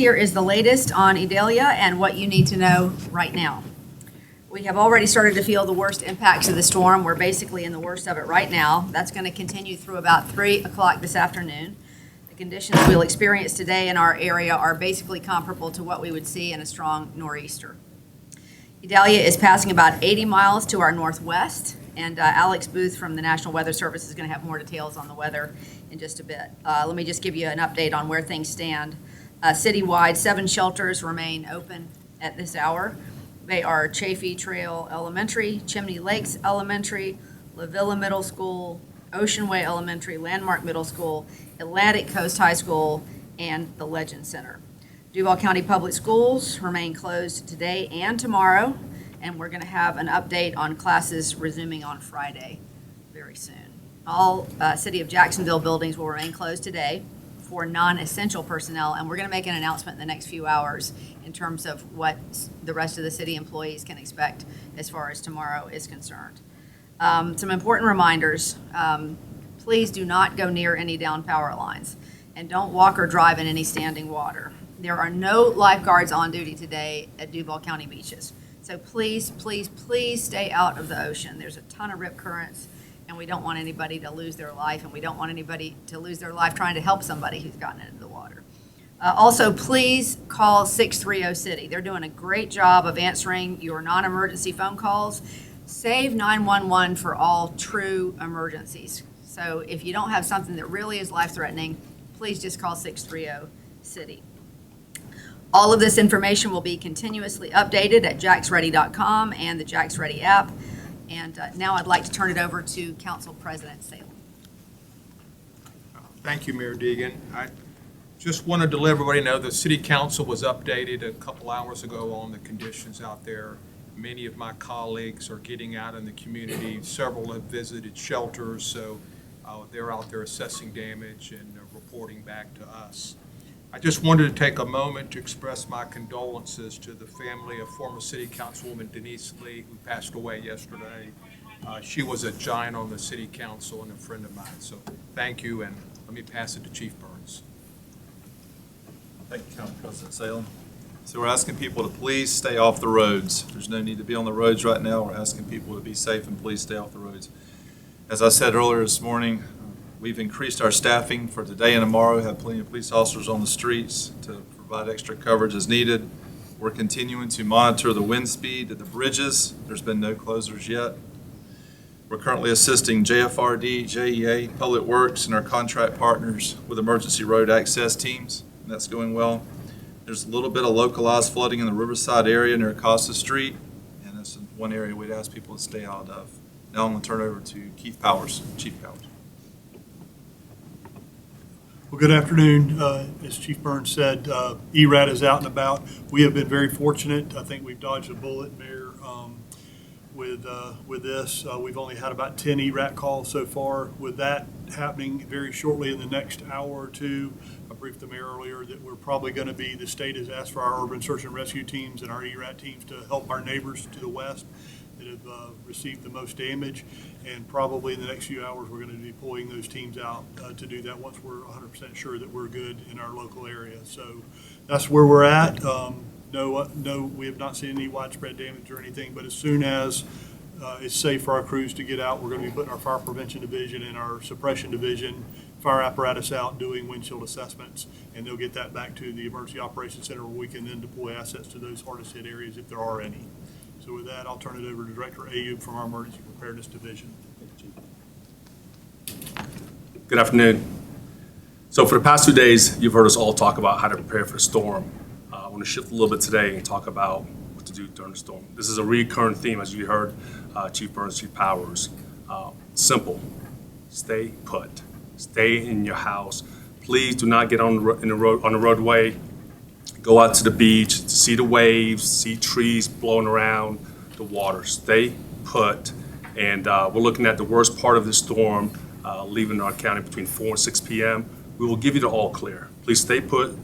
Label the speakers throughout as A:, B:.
A: Here is the latest on Idalia and what you need to know right now. We have already started to feel the worst impacts of the storm. We're basically in the worst of it right now. That's going to continue through about 3 o'clock this afternoon. The conditions we'll experience today in our area are basically comparable to what we would see in a strong nor'easter. Idalia is passing about 80 miles to our northwest, and Alex Booth from the National Weather Service is going to have more details on the weather in just a bit. Let me just give you an update on where things stand. Citywide, 7 shelters remain open at this hour. They are Chaffee Trail Elementary, Chimney Lakes Elementary, La Villa Middle School, Ocean Way Elementary, Landmark Middle School, Atlantic Coast High School, and the Legend Center. Duval County Public Schools remain closed today and tomorrow, and we're going to have an update on classes resuming on Friday very soon. All City of Jacksonville buildings will remain closed today for non-essential personnel, and we're going to make an announcement in the next few hours in terms of what the rest of the city employees can expect as far as tomorrow is concerned. Some important reminders. Please do not go near any downed power lines, and don't walk or drive in any standing water. There are no lifeguards on duty today at Duval County beaches. So please, please, please stay out of the ocean. There's a ton of rip currents, and we don't want anybody to lose their life, and we don't want anybody to lose their life trying to help somebody who's gotten into the water. Also, please call 630 City. They're doing a great job of answering your non-emergency phone calls. Save 911 for all true emergencies. So if you don't have something that really is life-threatening, please just call 630 City. All of this information will be continuously updated at jaxready.com and the JaxReady app. And now I'd like to turn it over to Council President Salem.
B: Thank you, Mayor Deegan. I just wanted to let everybody know the City Council was updated a couple hours ago on the conditions out there. Many of my colleagues are getting out in the community. Several have visited shelters, so they're out there assessing damage and reporting back to us. I just wanted to take a moment to express my condolences to the family of former City Councilwoman Denise Lee, who passed away yesterday. She was a giant on the City Council and a friend of mine. So thank you, and let me pass it to Chief Burns.
C: Thank you, Council President Salem. So we're asking people to please stay off the roads. There's no need to be on the roads right now. We're asking people to be safe and please stay off the roads. As I said earlier this morning, we've increased our staffing for today and tomorrow. We have plenty of police officers on the streets to provide extra coverage as needed. We're continuing to monitor the wind speed at the bridges. There's been no closures yet. We're currently assisting JFRD, JEA, Public Works, and our contract partners with emergency road access teams, and that's going well. There's a little bit of localized flooding in the Riverside area near Acosta Street, and that's one area we'd ask people to stay out of. Now I'm going to turn it over to Keith Powers, Chief Powers.
D: Well, good afternoon. As Chief Burns said, ERAT is out and about. We have been very fortunate. I think we've dodged a bullet, Mayor, with this. We've only had about 10 ERAT calls so far. With that happening very shortly in the next hour or two, I briefed the mayor earlier that we're probably going to be, the state has asked for our urban search and rescue teams and our ERAT teams to help our neighbors to the west that have received the most damage, and probably in the next few hours we're going to be deploying those teams out to do that once we're 100% sure that we're good in our local area. So that's where we're at. No, we have not seen any widespread damage or anything, but as soon as it's safe for our crews to get out, we're going to be putting our fire prevention division and our suppression division fire apparatus out doing windshield assessments, and they'll get that back to the emergency operations center where we can then deploy assets to those hardest hit areas if there are any. So with that, I'll turn it over to Director Ayub from our Emergency Preparedness Division.
E: Good afternoon. So for the past 2 days, you've heard us all talk about how to prepare for the storm. I want to shift a little bit today and talk about what to do during the storm. This is a recurrent theme, as you heard Chief Burns, Chief Powers. Simple. Stay put. Stay in your house. Please do not get on the roadway. Go out to the beach, see the waves, see trees blowing around the water. Stay put. And we're looking at the worst part of the storm leaving our county between 4 and 6 p.m. We will give you the all clear. Please stay put,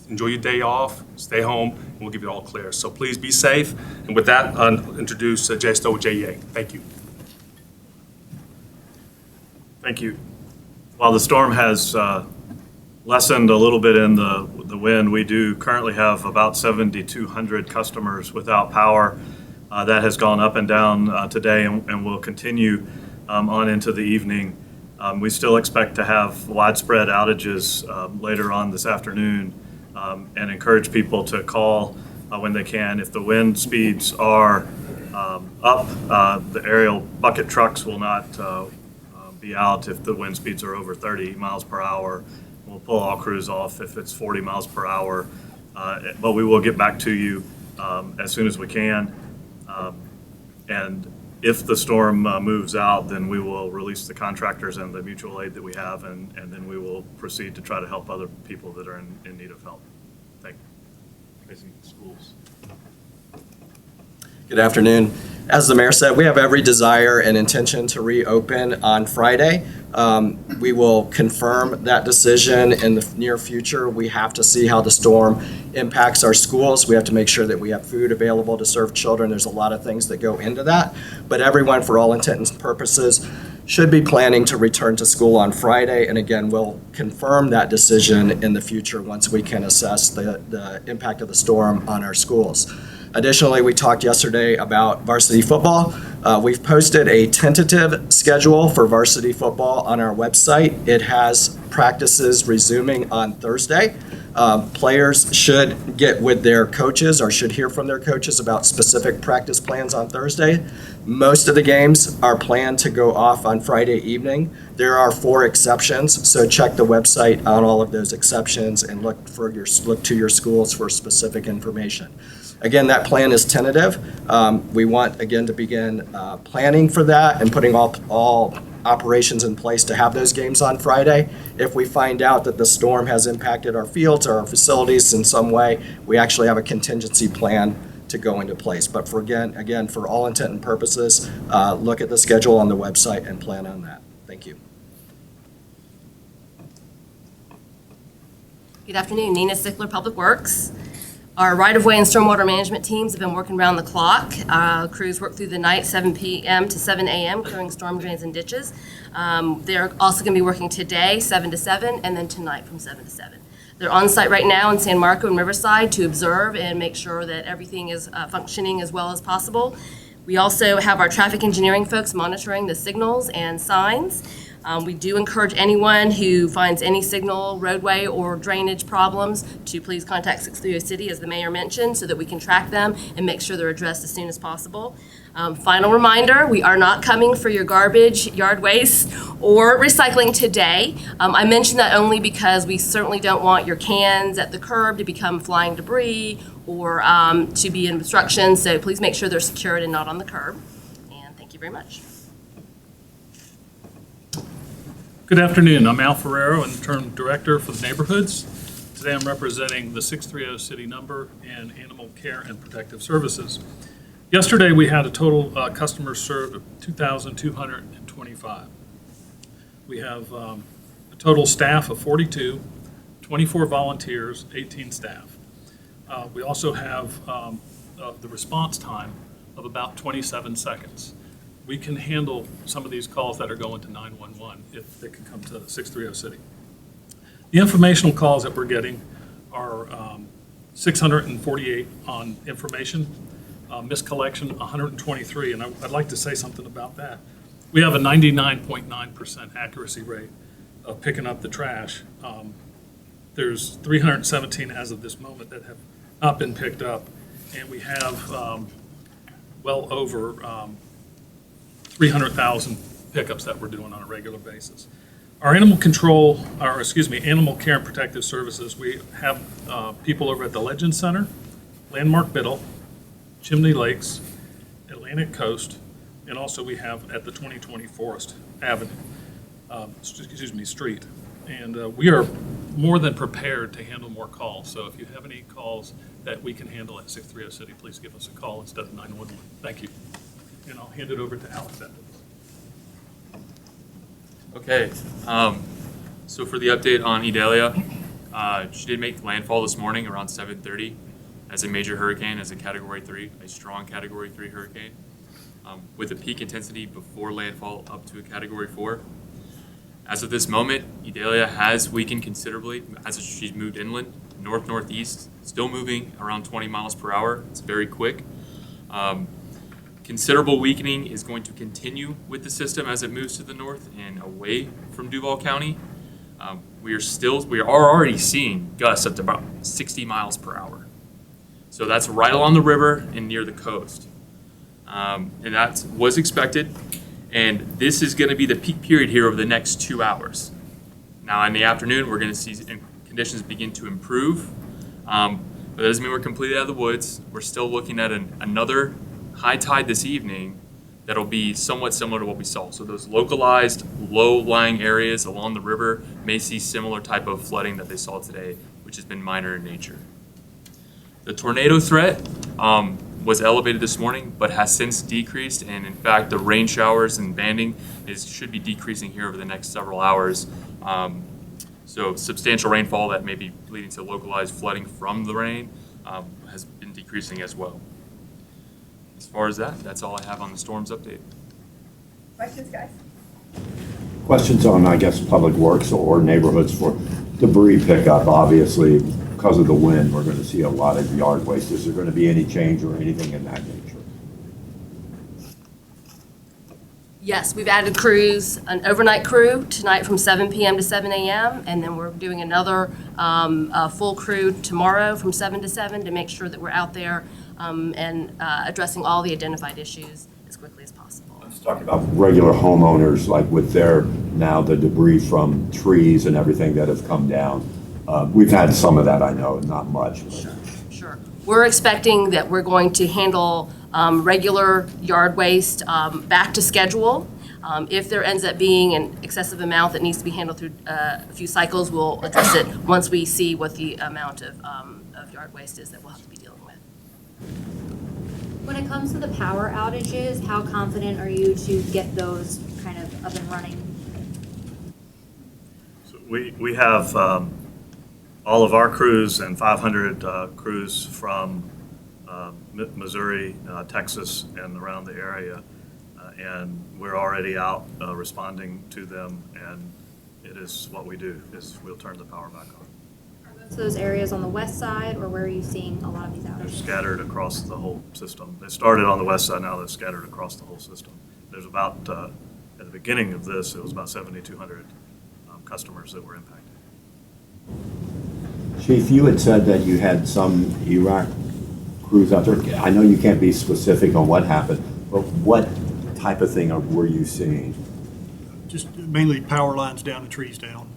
E: enjoy your day off, stay home, and we'll give you the all clear. So please be safe. And with that, I'll introduce Jay Stowe with JEA. Thank you.
F: Thank you. While the storm has lessened a little bit in the the wind, we do currently have about 7,200 customers without power. That has gone up and down today and will continue on into the evening. We still expect to have widespread outages later on this afternoon, and encourage people to call when they can. If the wind speeds are up, the aerial bucket trucks will not be out if the wind speeds are over 30 miles per hour. We'll pull all crews off if it's 40 miles per hour, but we will get back to you as soon as we can. And if the storm moves out, then we will release the contractors and the mutual aid that we have, and then we will proceed to try to help other people that are in need of help. Thank you. Facing schools.
G: Good afternoon. As the mayor said, we have every desire and intention to reopen on Friday. We will confirm that decision in the near future. We have to see how the storm impacts our schools. We have to make sure that we have food available to serve children. There's a lot of things that go into that. But everyone, for all intents and purposes, should be planning to return to school on Friday. And again, we'll confirm that decision in the future once we can assess the impact of the storm on our schools. Additionally, we talked yesterday about varsity football. We've posted a tentative schedule for varsity football on our website. It has practices resuming on Thursday. Players should get with their coaches or should hear from their coaches about specific practice plans on Thursday. Most of the games are planned to go off on Friday evening. There are 4 exceptions, so check the website on all of those exceptions and look to your schools for specific information. Again, that plan is tentative. We want, again, to begin planning for that and putting all operations in place to have those games on Friday. If we find out that the storm has impacted our fields or our facilities in some way, we actually have a contingency plan to go into place. But for again, for all intent and purposes, look at the schedule on the website and plan on that. Thank you.
H: Good afternoon, Nina Stickler, Public Works. Our right-of-way and stormwater management teams have been working around the clock. Crews work through the night, 7 p.m. to 7 a.m., clearing storm drains and ditches. They're also going to be working today, 7 to 7, and then tonight from 7 to 7. They're on site right now in San Marco and Riverside to observe and make sure that everything is functioning as well as possible. We also have our traffic engineering folks monitoring the signals and signs. We do encourage anyone who finds any signal, roadway, or drainage problems to please contact 630 City, as the mayor mentioned, so that we can track them and make sure they're addressed as soon as possible. Final reminder, we are not coming for your garbage, yard waste, or recycling today. I mention that only because we certainly don't want your cans at the curb to become flying debris or to be in obstruction, so please make sure they're secured and not on the curb. And thank you very much.
I: Good afternoon. I'm Al Ferrero, Interim Director for the Neighborhoods. Today I'm representing the 630 City number and Animal Care and Protective Services. Yesterday we had a total customers served of 2,225. We have a total staff of 42, 24 volunteers, 18 staff. We also have the response time of about 27 seconds. We can handle some of these calls that are going to 911 if they can come to 630 City. The informational calls that we're getting are 648 on information, miscollection 123, and I'd like to say something about that. We have a 99.9% accuracy rate of picking up the trash. There's 317 as of this moment that have not been picked up, and we have well over 300,000 pickups that we're doing on a regular basis. Our animal care and protective services, we have people over at the Legend Center, Landmark Biddle, Chimney Lakes, Atlantic Coast, and also we have at the 2020 Forest Avenue, Street. And we are more than prepared to handle more calls. So if you have any calls that we can handle at 630 City, please give us a call instead of 911. Thank you. And I'll hand it over to Alex after this.
J: Okay, so for the update on Idalia, she did make landfall this morning around 7:30 as a major hurricane, as a Category 3, a strong Category 3 hurricane, with a peak intensity before landfall up to a Category 4. As of this moment, Idalia has weakened considerably as she's moved inland. north-northeast, still moving around 20 miles per hour. It's very quick. Considerable weakening is going to continue with the system as it moves to the north and away from Duval County. We are already seeing gusts up to about 60 miles per hour. So that's right along the river and near the coast. And that was expected. And this is going to be the peak period here over the next 2 hours. Now in the afternoon, we're going to see conditions begin to improve. But that doesn't mean we're completely out of the woods. We're still looking at another high tide this evening that'll be somewhat similar to what we saw. So those localized low-lying areas along the river may see similar type of flooding that they saw today, which has been minor in nature. The tornado threat was elevated this morning, but has since decreased. And in fact, the rain showers and banding should be decreasing here over the next several hours. So substantial rainfall that may be leading to localized flooding from the rain has been decreasing as well. As far as that's all I have on the storms update.
A: Questions, guys?
K: Questions on, I guess, public works or neighborhoods for debris pickup. Obviously, because of the wind, we're going to see a lot of yard waste. Is there going to be any change or anything in that nature?
H: Yes, we've added crews, an overnight crew tonight from 7 p.m. to 7 a.m., and then we're doing another full crew tomorrow from 7 to 7 to make sure that we're out there and addressing all the identified issues as quickly as possible.
K: I'm just talking about regular homeowners, like with now the debris from trees and everything that have come down. We've had some of that, I know, not much.
H: Sure. We're expecting that we're going to handle regular yard waste back to schedule. If there ends up being an excessive amount that needs to be handled through a few cycles, we'll address it once we see what the amount of yard waste is that we'll have to be dealing with.
L: When it comes to the power outages, how confident are you to get those kind of up and running?
F: So we have all of our crews and 500 crews from Missouri, Texas, and around the area, and we're already out responding to them, and it is what we do, is we'll turn the power back on.
L: Are most of those areas on the west side, or where are you seeing a lot of these
F: They're
L: outages?
F: scattered across the whole system. They started on the west side, now they're scattered across the whole system. There's about, at the beginning of this, it was about 7,200 customers that were impacted.
K: Chief, you had said that you had some Iraq crews out there. I know you can't be specific on what happened, but what type of thing were you seeing?
D: Just mainly power lines down and trees down.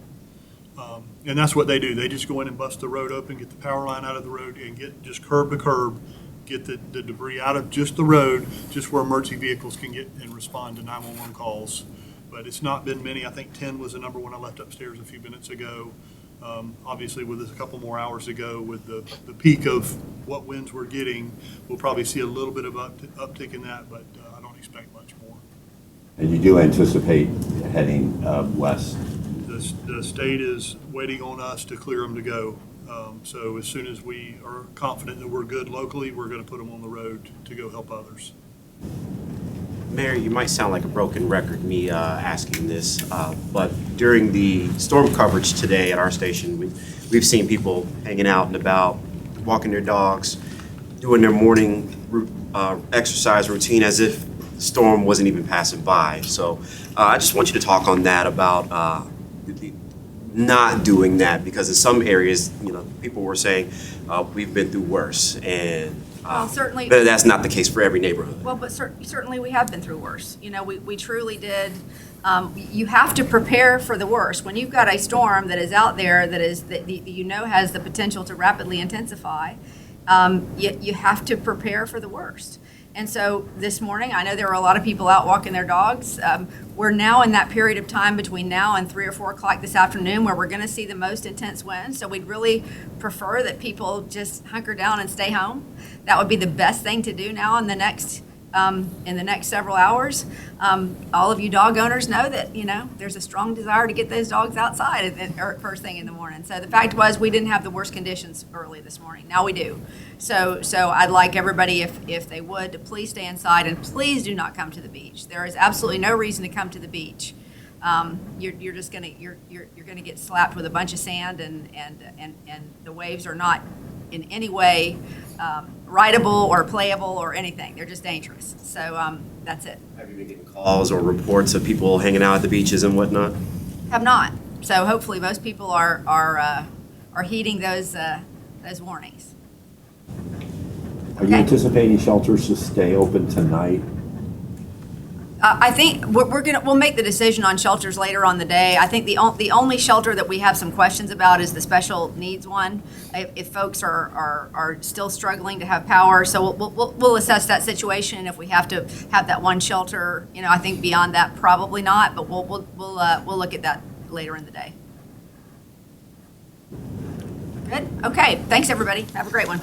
D: And that's what they do. They just go in and bust the road open, get the power line out of the road, and get just curb to curb, get the debris out of just the road, just where emergency vehicles can get and respond to 911 calls. But it's not been many. I think 10 was the number when I left upstairs a few minutes ago. Obviously, with a couple more hours to go, with the peak of what winds we're getting, we'll probably see a little bit of uptick in that, but I don't expect much more.
K: And you do anticipate heading west?
D: The state is waiting on us to clear them to go. So as soon as we are confident that we're good locally, we're going to put them on the road to go help others.
M: Mayor, you might sound like a broken record, me asking this, but during the storm coverage today at our station, we've seen people hanging out and about, walking their dogs, doing their morning exercise routine as if the storm wasn't even passing by. So I just want you to talk on that about not doing that, because in some areas, people were saying we've been through worse, and
A: Well, certainly.
M: but that's not the case for every neighborhood.
A: Well, but certainly we have been through worse. We truly did. You have to prepare for the worst. When you've got a storm that is out there that has the potential to rapidly intensify, you have to prepare for the worst. And so this morning, I know there were a lot of people out walking their dogs. We're now in that period of time between now and 3 or 4 o'clock this afternoon where we're going to see the most intense winds. So we'd really prefer that people just hunker down and stay home. That would be the best thing to do now in the next several hours. All of you dog owners know that, there's a strong desire to get those dogs outside first thing in the morning. So the fact was we didn't have the worst conditions early this morning. Now we do. So I'd like everybody, if they would, to please stay inside and please do not come to the beach. There is absolutely no reason to come to the beach you're just gonna, you're gonna get slapped with a bunch of sand and the waves are not in any way rideable or playable or anything. They're just dangerous. So that's it.
M: Have you been getting calls or reports of people hanging out at the beaches and whatnot?
A: Have not. So hopefully most people are heeding those warnings.
K: Are you
A: Okay.
K: anticipating shelters to stay open tonight?
A: I think we'll make the decision on shelters later on the day. I think the only shelter that we have some questions about is the special needs one. If folks are still struggling to have power, so we'll assess that situation. If we have to have that one shelter, I think beyond that probably not. But we'll look at that later in the day. Good. Okay. Thanks everybody. Have a great one.